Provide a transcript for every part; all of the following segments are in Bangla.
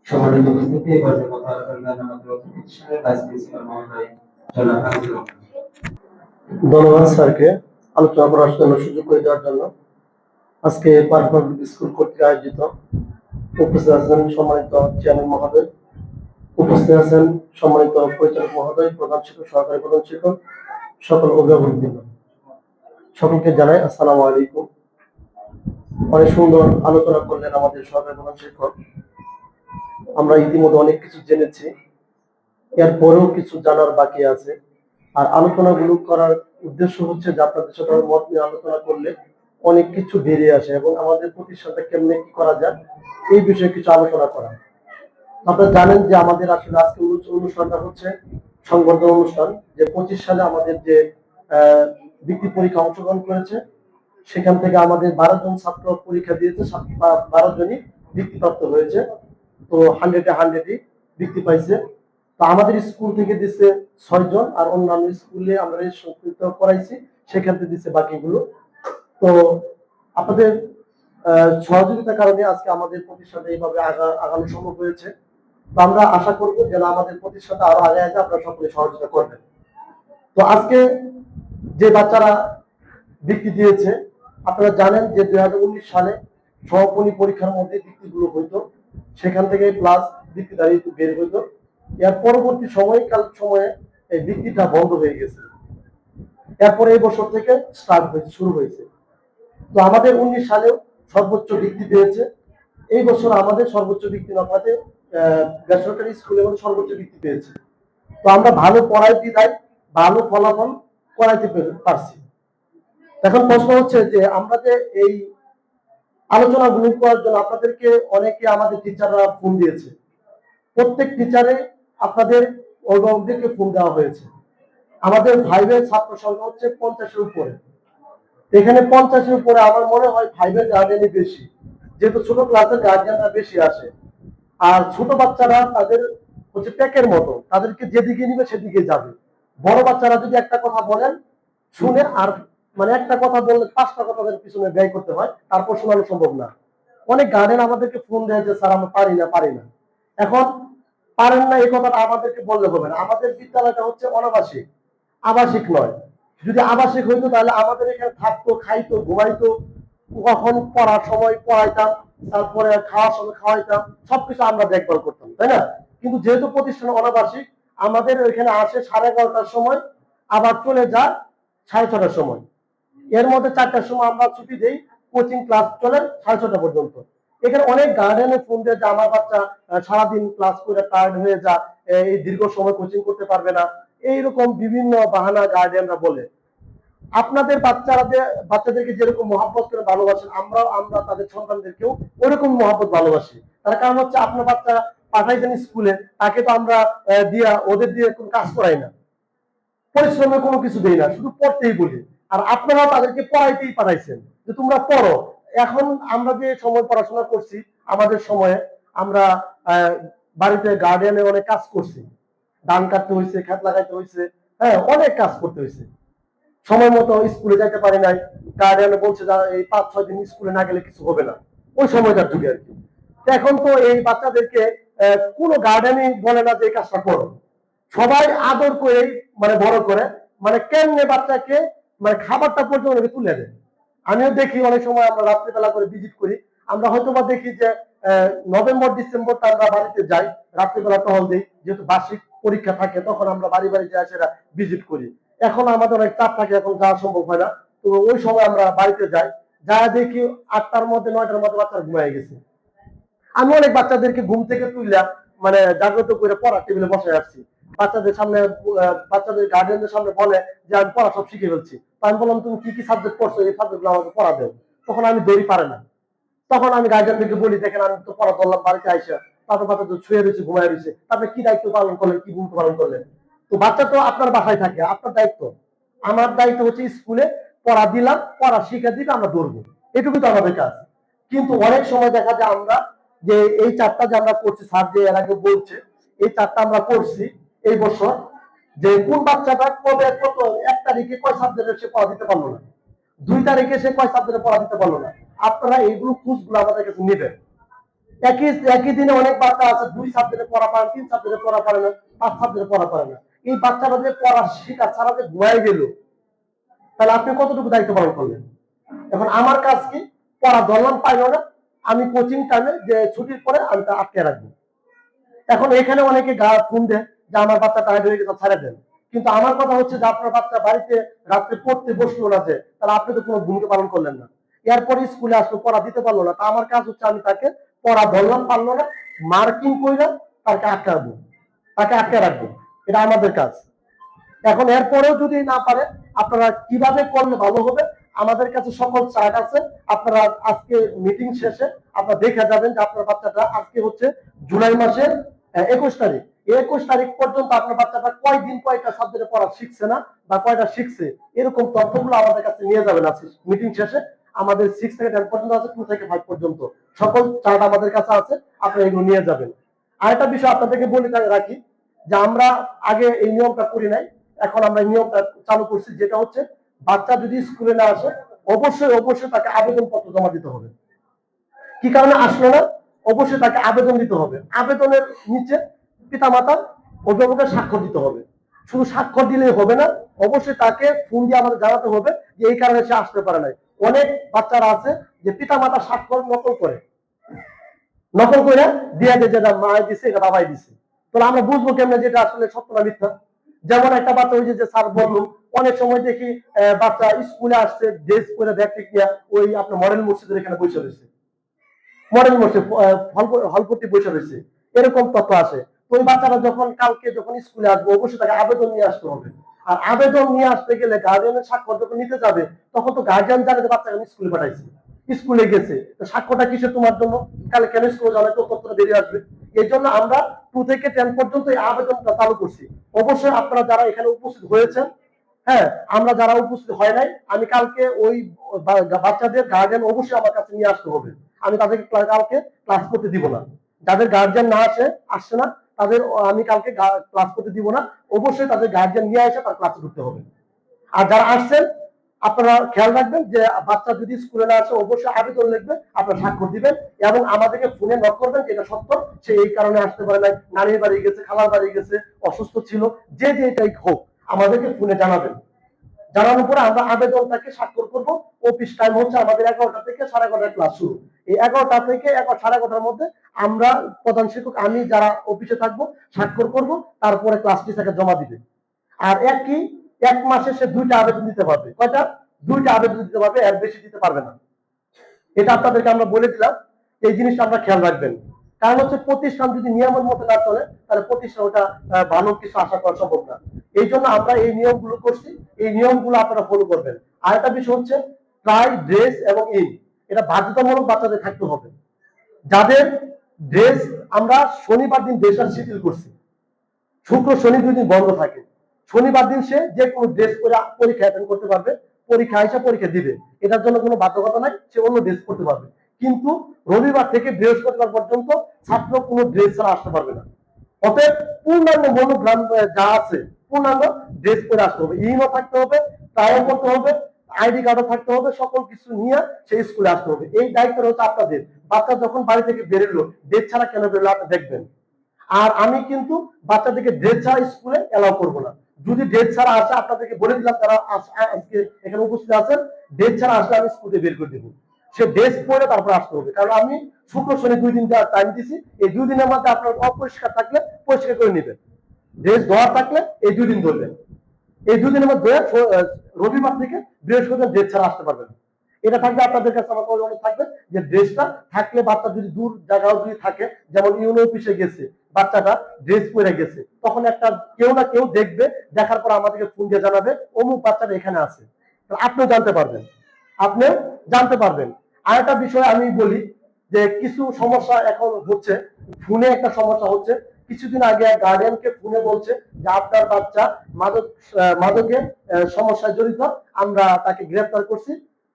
সম্মানিত উপস্থিতি, এবার যে কথা বলবেন আমাদের প্রতিষ্ঠানের ভাইস প্রিন্সিপাল মহোদয় জনাব হামিদুর রহমান। ধন্যবাদ স্যারকে আলোচনা করার জন্য, সুযোগ করে দেওয়ার জন্য। আজকে পার্ক পাবলিক স্কুল কর্তৃক আয়োজিত উপস্থিত আছেন সম্মানিত চেয়ারম্যান মহোদয়, উপস্থিত আছেন সম্মানিত পরিচালক মহোদয়, প্রধান শিক্ষক, সহকারী প্রধান শিক্ষক, সকল অভিভাবকবৃন্দ, সকলকে জানাই আসসালামু আলাইকুম। অনেক সুন্দর আলোচনা করলেন আমাদের সহকারী প্রধান শিক্ষক। আমরা ইতিমধ্যে অনেক কিছু জেনেছি, এরপরেও কিছু জানার বাকি আছে। আর আলোচনাগুলো করার উদ্দেশ্য হচ্ছে যে আপনাদের সাথে মত নিয়ে আলোচনা করলে অনেক কিছু বেরিয়ে আসে এবং আমাদের প্রতিষ্ঠানটা কেমনে কি করা যায় এই বিষয়ে কিছু আলোচনা করা। আপনারা জানেন যে আমাদের আসলে আজকে অনুষ্ঠানটা হচ্ছে সংবর্ধনা অনুষ্ঠান, যে 25 সালে আমাদের যে বৃত্তি পরীক্ষা অংশগ্রহণ করেছে, সেখান থেকে আমাদের 12 জন ছাত্র পরীক্ষা দিয়েছে, 12 জনই বৃত্তিপ্রাপ্ত হয়েছে। তো 100-এ বৃত্তি পাইছে। তো আমাদের স্কুল থেকে দিচ্ছে 6 জন, আর অন্যান্য স্কুলে আমরা সংযুক্ত করাইছি, সেখান থেকে দিচ্ছে বাকিগুলো। তো আপনাদের সহযোগিতার কারণে আজকে আমাদের প্রতিষ্ঠানটা এইভাবে আগানো সম্ভব হয়েছে। তো আমরা আশা করবো যেন আমাদের প্রতিষ্ঠানটা আরো আগে আগে আপনারা সকলে সহযোগিতা করবেন। তো আজকে যে বাচ্চারা বৃত্তি দিয়েছে, আপনারা জানেন যে 2019 সালে সমাপনী পরীক্ষার মধ্যে বৃত্তিগুলো হইতো, সেখান থেকে প্লাস বৃত্তিধারী বের হইতো। এর পরবর্তী সময়ে এই বৃত্তিটা বন্ধ হয়ে গেছে। এরপরে এই বছর থেকে শুরু হয়েছে। তো আমাদের 19 সালেও সর্বোচ্চ বৃত্তি পেয়েছে। এই বছর আমাদের সর্বোচ্চ বৃত্তি না পাতে বেসরকারি স্কুলে সর্বোচ্চ বৃত্তি পেয়েছে। তো আমরা ভালো পড়াই বিধায় ভালো ফলাফল করাইতে পারছি। এখন প্রশ্ন হচ্ছে যে আমরা যে এই আলোচনাগুলো করার জন্য আপনাদেরকে অনেকে আমাদের টিচাররা ফোন দিয়েছে। প্রত্যেক টিচারে আপনাদের অভিভাবকদেরকে ফোন দেওয়া হয়েছে। আমাদের ফাইভের ছাত্র সংখ্যা হচ্ছে 50-এর উপরে। এখানে 50-এর উপরে আমার মনে হয় ফাইভের গার্ডিয়ানই বেশি, যেহেতু ছোট ক্লাসের গার্ডিয়ানরা বেশি আসে। আর ছোট বাচ্চারা তাদের হচ্ছে প্যাকের মতো, তাদেরকে যেদিকে নিবে সেদিকে যাবে। বড় বাচ্চারা যদি একটা কথা বলেন শুনে, আর মানে একটা কথা বললে 5টা কথা তাদের পিছনে ব্যয় করতে হয়, তারপর শোনানো সম্ভব না। অনেক গার্ডিয়ান আমাদেরকে ফোন দেয় যে স্যার আমরা পারি না। এখন পারেন না এই কথাটা আমাদেরকে বললে হবে না। আমাদের বিদ্যালয়টা হচ্ছে অনাবাসিক, আবাসিক নয়। যদি আবাসিক হইতো তাহলে আমাদের এখানে থাকতো, খাইতো, ঘুমাইতো, কখন পড়ার সময় পড়াইতাম, তারপরে খাওয়ার সময় খাওয়াইতাম, সবকিছু আমরা দেখভাল করতাম, তাই না? কিন্তু যেহেতু প্রতিষ্ঠান অনাবাসিক, আমাদের ওইখানে আসে 11:30টার সময়, আবার চলে যায় 6:30টার সময়। এর মধ্যে 4টার সময় আমরা ছুটি দেই, কোচিং ক্লাস চলে 6:30 পর্যন্ত। এখানে অনেক গার্ডিয়ানে ফোন দেয় যে আমার বাচ্চা সারাদিন ক্লাস করে টায়ার্ড হয়ে যা, এই দীর্ঘ সময় কোচিং করতে পারবে না, এইরকম বিভিন্ন বাহানা গার্ডিয়ানরা বলে। আপনাদের বাচ্চাদেরকে যেরকম মহাব্বত করে ভালোবাসেন, আমরা তাদের সন্তানদেরকেও ওরকম মহাব্বত ভালোবাসি। তার কারণ হচ্ছে আপনার বাচ্চা পাঠাইছেন স্কুলে, তাকে তো আমরা ওদের দিয়ে কোনো কাজ করাই না, পরিশ্রমের কোনো কিছু দেই না, শুধু পড়তেই বলি। আর আপনারা তাদেরকে পড়াইতেই পাঠাইছেন যে তোমরা পড়ো। এখন আমরা যে সময় পড়াশোনা করছি, আমাদের সময়ে আমরা বাড়িতে গার্ডিয়ানে অনেক কাজ করছি, ধান কাটতে হয়েছে, খেত লাগাইতে হয়েছে, হ্যাঁ অনেক কাজ করতে হয়েছে। সময় মতো স্কুলে যাইতে পারি নাই, গার্ডিয়ান বলছে এই 5-6 দিন স্কুলে না গেলে কিছু হবে না, ওই সময়টার যুগে আর কি। এখন তো এই বাচ্চাদেরকে কোনো গার্ডিয়ানই বলে না যে এই কাজটা করো। সবাই আদর করে মানে বড় করে, মানে কেমনে বাচ্চাকে মানে খাবারটা পর্যন্ত তুলে দেয়। আমিও দেখি অনেক সময় আমরা রাত্রিবেলা করে ভিজিট করি, আমরা হয়তো বা দেখি যে নভেম্বর-ডিসেম্বরটা আমরা বাড়িতে যাই, রাত্রিবেলা টহল দিই, যেহেতু বার্ষিক পরীক্ষা থাকে তখন আমরা বাড়ি বাড়ি যাই, সেটা ভিজিট করি। এখন আমাদের অনেক চাপ থাকে, এখন যাওয়া সম্ভব হয় না। তো ওই সময় আমরা বাড়িতে যাই, যা দেখি 8টার মধ্যে 9টার মধ্যে বাচ্চারা ঘুমায় গেছে। আমি অনেক বাচ্চাদেরকে ঘুম থেকে তুললাম, মানে জাগ্রত করে পড়ার টেবিলে বসে আসছি। বাচ্চাদের গার্ডিয়ানদের সামনে বলে যে আমি পড়া সব শিখে ফেলছি। আমি বললাম তুমি কি কি সাবজেক্ট পড়ছো, এই সাবজেক্টগুলো আমাকে পড়া দেও। তখন আমি দৌড়ি পারে না। তখন আমি গার্জিয়ানদেরকে বলি দেখেন আমি তো পড়া করলাম বাড়িতে আইসা, তারপর বাচ্চা তো ছুঁয়ে রয়েছে, ঘুমায় রয়েছে, আপনি কি দায়িত্ব পালন করলেন, কি ভূমিকা পালন করলেন? তো বাচ্চা তো আপনার বাসায় থাকে, আপনার দায়িত্ব। আমার দায়িত্ব হচ্ছে স্কুলে পড়া দিলাম, পড়া শিখা দিলে আমরা দৌড়বো, এটুকু তো আমাদের কাজ। কিন্তু অনেক সময় দেখা যায় আমরা যে এই চারটা যে আমরা করছি, স্যার যে এর আগে বলছে এই চারটা আমরা করছি এই বছর, যে কোন বাচ্চাটা কবে কত 1 তারিখে কয় সাবজেক্টের সে পড়া দিতে পারলো না, 2 তারিখে সে কয় সাবজেক্টে পড়া দিতে পারলো না। আপনারা এইগুলো খোঁজগুলো আমাদের কাছে নেবেন। একই একই দিনে অনেক বাচ্চা আছে 2 সাবজেক্টে পড়া পারে, 3 সাবজেক্টে পড়া পারে না, 5 সাবজেক্টে পড়া পারে না। এই বাচ্চারা যে পড়া শিখা ছাড়া যে ঘুমায় গেল, তাহলে আপনি কতটুকু দায়িত্ব পালন করলেন? এখন আমার কাজ কি, পড়া ধরলাম পাইলো না, আমি কোচিং টাইমে যে ছুটির পরে আমি তা আটকে রাখবো। এখন এখানে অনেকে ফোন দেয় যে আমার বাচ্চা টায়ার্ড হয়ে গেছে, ছাড়া দেন। কিন্তু আমার কথা হচ্ছে যে আপনার বাচ্চা বাড়িতে রাত্রে পড়তে বসলো না, যে তাহলে আপনি তো কোনো ভূমিকা পালন করলেন না। এরপরে স্কুলে আসলো, পড়া দিতে পারলো না, তা আমার কাজ হচ্ছে আমি তাকে পড়া ধরলাম পারলো না, মার্কিং করে তাকে আটকে রাখবো, তাকে আটকে রাখবো। এটা আমাদের কাজ। এখন এরপরেও যদি না পারে, আপনারা কিভাবে করলে ভালো হবে, আমাদের কাছে সকল চার্ট আছে। আপনারা আজকে মিটিং শেষে আপনারা দেখে যাবেন যে আপনার বাচ্চাটা আজকে হচ্ছে জুলাই মাসের 21 তারিখ। 21 তারিখ পর্যন্ত আপনার বাচ্চাটা কয়দিন কয়টা সাবজেক্টে পড়া শিখছে না বা কয়টা শিখছে, এরকম তথ্যগুলো আমাদের কাছে নিয়ে যাবেন আজকে মিটিং শেষে। আমাদের 6 থেকে 10 পর্যন্ত আছে, 2 থেকে 5 পর্যন্ত সকল চার্ট আমাদের কাছে আছে, আপনারা এগুলো নিয়ে যাবেন। আরেকটা বিষয় আপনাদেরকে বলে রাখি যে আমরা আগে এই নিয়মটা করি নাই, এখন আমরা নিয়মটা চালু করছি, যেটা হচ্ছে বাচ্চা যদি স্কুলে না আসে অবশ্যই অবশ্যই তাকে আবেদনপত্র জমা দিতে হবে। কি কারণে আসলো না, অবশ্যই তাকে আবেদন দিতে হবে। আবেদনের নিচে পিতামাতার অভিভাবকের স্বাক্ষর দিতে হবে। শুধু স্বাক্ষর দিলেই হবে না, অবশ্যই তাকে ফোন দিয়ে আমাদের জানাতে হবে যে এই কারণে সে আসতে পারে নাই। অনেক বাচ্চারা আছে যে পিতামাতার স্বাক্ষর নকল করে দিয়ে দেয়, যেটা মায় দিছে এটা বাবাই দিছে। তাহলে আমরা বুঝবো কেমনে যেটা আসলে সত্য না মিথ্যা? যেমন একটা বাচ্চা ওই যে স্যার বললো, অনেক সময় দেখি বাচ্চা স্কুলে আসছে ড্রেস পরে ব্যাগ নিয়ে ওই আপনার মডেল মসজিদের এখানে বসে রয়েছে, মডেল মসজিদ হলপট্টি বসে রয়েছে, এরকম তথ্য আসে। তো ওই বাচ্চারা যখন কালকে যখন স্কুলে আসবে অবশ্যই তাকে আবেদন নিয়ে আসতে হবে। আর আবেদন নিয়ে আসতে গেলে গার্জিয়ানের স্বাক্ষর যখন নিতে যাবে, তখন তো গার্জিয়ান জানে যে বাচ্চাকে স্কুলে পাঠাইছে, স্কুলে গেছে, তো স্বাক্ষরটা কিসের তোমার জন্য? কালে কেন স্কুলে যাবে, তো তথ্যটা বেরিয়ে আসবে। এই জন্য আমরা 2 থেকে 10 পর্যন্ত এই আবেদনটা চালু করছি। অবশ্যই আপনারা যারা এখানে উপস্থিত হয়েছেন, হ্যাঁ, আমরা যারা উপস্থিত হয় নাই, আমি কালকে ওই বাচ্চাদের গার্জিয়ান অবশ্যই আমার কাছে নিয়ে আসতে হবে। আমি তাদেরকে কালকে ক্লাস করতে দিব না। যাদের গার্জিয়ান না আসছে না, তাদের আমি কালকে ক্লাস করতে দিব না। অবশ্যই তাদের গার্জিয়ান নিয়ে এসে তার ক্লাসে ঢুকতে হবে। আর যারা আসছেন, আপনারা খেয়াল রাখবেন যে বাচ্চা যদি স্কুলে না আসে অবশ্যই আবেদন লিখবে, আপনারা স্বাক্ষর দিবেন এবং আমাদেরকে ফোনে নক করবেন যে এটা সত্য, সে এই কারণে আসতে পারে নাই, নানির বাড়ি গেছে, খালার বাড়ি গেছে, অসুস্থ ছিল, যে যেটাই হোক আমাদেরকে ফোনে জানাবেন। জানানোর পরে আমরা আবেদনটাকে স্বাক্ষর করব। অফিস টাইম হচ্ছে আমাদের 11টা থেকে 11:30 ক্লাস শুরু। এই 11টা থেকে 11:30 মধ্যে আমরা প্রধান শিক্ষক আমি যারা অফিসে থাকবো স্বাক্ষর করব, তারপরে ক্লাস টিচারকে জমা দিবে। আর এক মাসে সে 2টা আবেদন দিতে পারবে। কয়টা? 2টা আবেদন দিতে পারবে, এর বেশি দিতে পারবে না। এটা আপনাদেরকে আমরা বলে দিলাম, এই জিনিসটা আমরা খেয়াল রাখবেন। কারণ হচ্ছে প্রতিষ্ঠান যদি নিয়মের মতো না চলে, তাহলে প্রতিষ্ঠান ওটা ভালো কিছু আশা করা সম্ভব না। এই জন্য আমরা এই নিয়মগুলো করছি, এই নিয়মগুলো আপনারা ফলো করবেন। আর একটা বিষয় হচ্ছে ট্রাই, ড্রেস এবং ইন, এটা বাধ্যতামূলক বাচ্চাদের থাকতে হবে। যাদের ড্রেস, আমরা শনিবার দিন ড্রেস শিথিল করছি, শুক্র শনি 2 দিন বন্ধ থাকে। শনিবার দিন সে যে কোনো ড্রেস পরে পরীক্ষা অ্যাটেন্ড করতে পারবে, পরীক্ষা এসে পরীক্ষা দিবে, এটার জন্য কোনো বাধ্যকতা নাই, সে অন্য ড্রেস করতে পারবে। কিন্তু রবিবার থেকে বৃহস্পতিবার পর্যন্ত ছাত্র কোনো ড্রেস ছাড়া আসতে পারবে না। অতএব পূর্ণাঙ্গ মনোগ্রাম যা আছে, পূর্ণাঙ্গ ড্রেস পরে আসতে হবে, ইনও থাকতে হবে, টাইও করতে হবে, আইডি কার্ডও থাকতে হবে, সকল কিছু নিয়ে সেই স্কুলে আসতে হবে। এই দায়িত্বটা হচ্ছে আপনাদের। বাচ্চা যখন বাড়ি থেকে বেরোলো, ড্রেস ছাড়া কেন বেরোলো আপনি দেখবেন। আর আমি কিন্তু বাচ্চাদেরকে ড্রেস ছাড়া স্কুলে এলাও করবো না। যদি ড্রেস ছাড়া আসে, আপনাদেরকে বলে দিলাম যারা আজকে এখানে উপস্থিত আছেন, ড্রেস ছাড়া আসলে আমি স্কুলে বের করে দেবো। সে ড্রেস পরে তারপর আসতে হবে, কারণ আমি শুক্র শনি 2 দিন টাইম দিছি। এই 2 দিনের মধ্যে আপনার অপরিষ্কার থাকলে পরিষ্কার করে নেবেন, ড্রেস ধোয়া থাকলে এই 2 দিন ধরবেন। এই 2 দিনের মধ্যে রবিবার থেকে বৃহস্পতিবার ড্রেস ছাড়া আসতে পারবেন। এটা থাকবে আপনাদের কাছে আমার অনুরোধ থাকবে যে ড্রেসটা থাকলে, বাচ্চা যদি দূর জায়গাও যদি থাকে, যেমন ইউনো অফিসে গেছে, বাচ্চাটা ড্রেস পরে গেছে, তখন একটা কেউ না কেউ দেখবে, দেখার পর আমাদেরকে ফোন দিয়ে জানাবে অমুক বাচ্চাটা এখানে আছে, আপনিও জানতে পারবেন, আপনিও জানতে পারবেন। আর একটা বিষয় আমি বলি যে কিছু সমস্যা এখন হচ্ছে, ফোনে একটা সমস্যা হচ্ছে। কিছুদিন আগে গার্ডিয়ানকে ফোনে বলছে যে আপনার বাচ্চা মাদকের সমস্যায় জড়িত, আমরা তাকে গ্রেফতার করছি,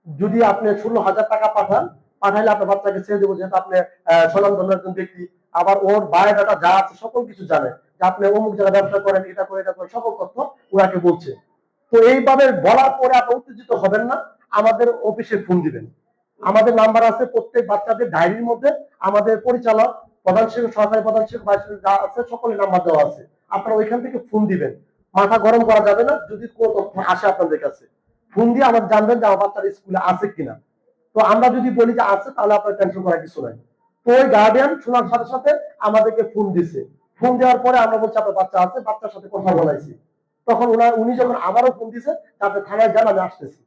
যদি আপনি 16,000 টাকা পাঠাইলে আপনার বাচ্চাকে ছেড়ে দেবো, যেহেতু আপনি স্বনামধন্য একজন ব্যক্তি। আবার ওর বায়োডাটা যা আছে সকল কিছু জানে, যে আপনি অমুক জায়গায় ব্যবসা করেন, এটা করে এটা করে, সকল তথ্য ওনাকে বলছে। তো এইভাবে বলার পরে আপনি উত্তেজিত হবেন না, আমাদের অফিসে ফোন দিবেন। আমাদের নাম্বার আছে প্রত্যেক বাচ্চাদের ডায়েরির মধ্যে। আমাদের পরিচালক, প্রধান শিক্ষক, সহকারী প্রধান শিক্ষক, ভাইস প্রিন্সিপাল যা আছে সকলের নাম্বার দেওয়া আছে। আপনারা ওইখান থেকে ফোন দিবেন, মাথা গরম করা যাবে না। যদি কোনো তথ্য আসে আপনাদের কাছে, ফোন দিয়ে আমার জানবেন যে আমার বাচ্চার স্কুলে আছে কিনা। তো আমরা যদি বলি যে আছে, তাহলে আপনার টেনশন করার কিছু নাই। তো ওই গার্ডিয়ান শোনার সাথে সাথে আমাদেরকে ফোন দিছে। ফোন দেওয়ার পরে আমরা বলছি আপনার বাচ্চা আছে, বাচ্চার সাথে কথা বলাইছি। তখন উনি যখন আবারও ফোন দিছে, তাতে থানায় যান, আমি আসতেছি,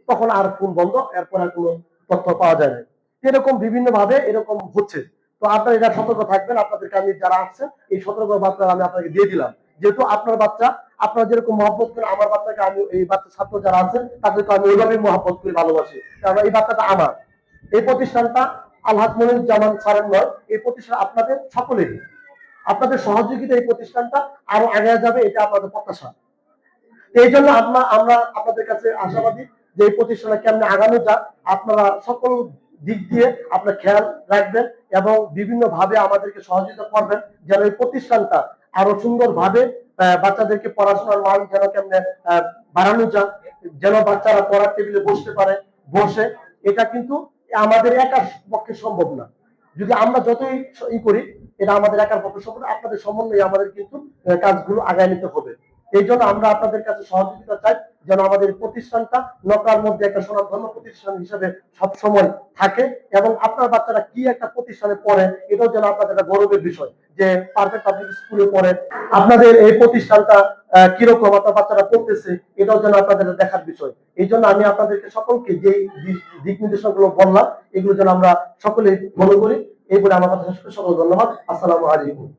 তখন আর ফোন বন্ধ, এরপর আর কোনো তথ্য পাওয়া যায় না। এরকম বিভিন্ন ভাবে এরকম হচ্ছে। তো আপনারা এটা সতর্ক থাকবেন। আপনাদেরকে আমি যারা আসছে এই সতর্ক বার্তা আমি আপনাকে দিয়ে দিলাম। যেহেতু আপনার বাচ্চা, আপনারা যেরকম মহব্বত করেন আমার বাচ্চাকে, আমি এই বাচ্চা ছাত্র যারা আছেন তাদেরকে আমি ওইভাবেই মহব্বত করি, ভালোবাসি। কারণ এই বাচ্চাটা আমার। এই প্রতিষ্ঠানটা আলহাজ মনিরুজ্জামান স্যারের নয়, এই প্রতিষ্ঠান আপনাদের সকলেরই। আপনাদের সহযোগিতা এই প্রতিষ্ঠানটা আরো আগে যাবে, এটা আপনাদের প্রত্যাশা। এই জন্য আমরা আপনাদের কাছে আশাবাদী যে এই প্রতিষ্ঠানে কেমনে আগানো যাক, আপনারা সকল দিক দিয়ে আপনার খেয়াল রাখবেন এবং বিভিন্ন ভাবে আমাদেরকে সহযোগিতা করবেন, যেন এই প্রতিষ্ঠানটা আরো সুন্দর ভাবে বাচ্চাদেরকে পড়াশোনার মান যেন কেমনে বাড়ানো যাক, যেন বাচ্চারা পড়ার টেবিলে বসতে পারে, বসে। এটা কিন্তু আমাদের একার পক্ষে সম্ভব না। যদি আমরা যতই করি, এটা আমাদের একার পক্ষে সম্ভব না। আপনাদের সমন্বয়ে আমাদের কিন্তু কাজগুলো আগায় নিতে হবে। এই জন্য আমরা আপনাদের কাছে সহযোগিতা চাই, যেন আমাদের প্রতিষ্ঠানটা নকার মধ্যে একটা স্বনামধন্য প্রতিষ্ঠান হিসেবে সবসময় থাকে, এবং আপনার বাচ্চারা কি একটা প্রতিষ্ঠানে পড়ে এটাও যেন আপনাদের একটা গৌরবের বিষয় যে পারফেক্ট পাবলিক স্কুলে পড়ে। আপনাদের এই প্রতিষ্ঠানটা কিরকম আপনার বাচ্চারা পড়তেছে এটাও যেন আপনাদের দেখার বিষয়। এই জন্য আমি আপনাদেরকে সকলকে যে দিক নির্দেশনাগুলো বললাম, এগুলো যেন আমরা সকলে মনে করি। এই বলে আমার কথা শেষ করে সকল ধন্যবাদ। আসসালামু আলাইকুম।